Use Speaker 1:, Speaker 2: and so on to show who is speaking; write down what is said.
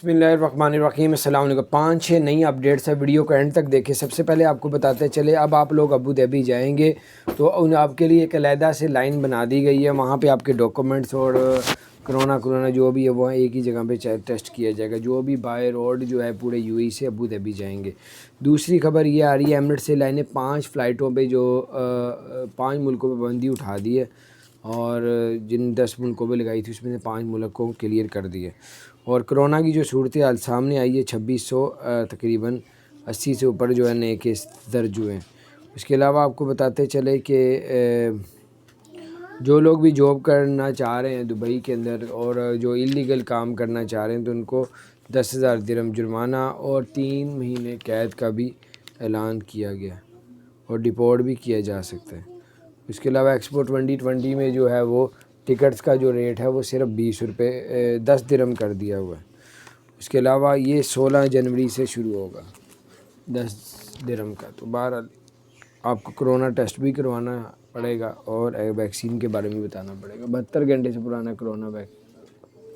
Speaker 1: बिस्मिल्लाहिर्रहमानिर्रहीम। अस्सलाम वालेकुम। 5-6 नई अपडेट्स है, वीडियो को एंड तक देखें। सबसे पहले आपको बताते चले, अब आप लोग अबू धाबी जाएंगे तो उन आपके लिए एक अलहदा से लाइन बना दी गई है। वहाँ पे आपके डॉक्यूमेंट्स और कोरोना जो भी है वो एक ही जगह पे टेस्ट किया जाएगा, जो भी बाय रोड जो है पूरे यूएई से अबू धाबी जाएंगे। दूसरी खबर ये आ रही है, एमिरेट्स एयरलाइन ने 5 फ़्लाइटों पे जो 5 मुल्कों पर पाबंदी उठा दी है, और जिन 10 मुल्कों पे लगाई थी उसमें से 5 मुल्कों को क्लियर कर दिए। और कोरोना की जो सूरत हाल सामने आई है, 2600 तकरीबन 80 से ऊपर जो है नए केस दर्ज हुए हैं। उसके अलावा आपको बताते चले कि जो लोग भी जॉब करना चाह रहे हैं दुबई के अंदर और जो इलीगल काम करना चाह रहे हैं तो उनको 10,000 दिरहम जुर्माना और 3 महीने कैद का भी ऐलान किया गया, और डिपोर्ट भी किया जा सकता है। उसके अलावा एक्सपो 2020 में जो है वो टिकट्स का जो रेट है वो सिर्फ 20 रुपये 10 दिरहम कर दिया हुआ है। उसके अलावा ये 16 जनवरी से शुरू होगा 10 दिरहम का। तो बहरहाल आपको कोरोना टेस्ट भी करवाना पड़ेगा और वैक्सीन के बारे में बताना पड़ेगा। 72 घंटे से पुराना कोरोना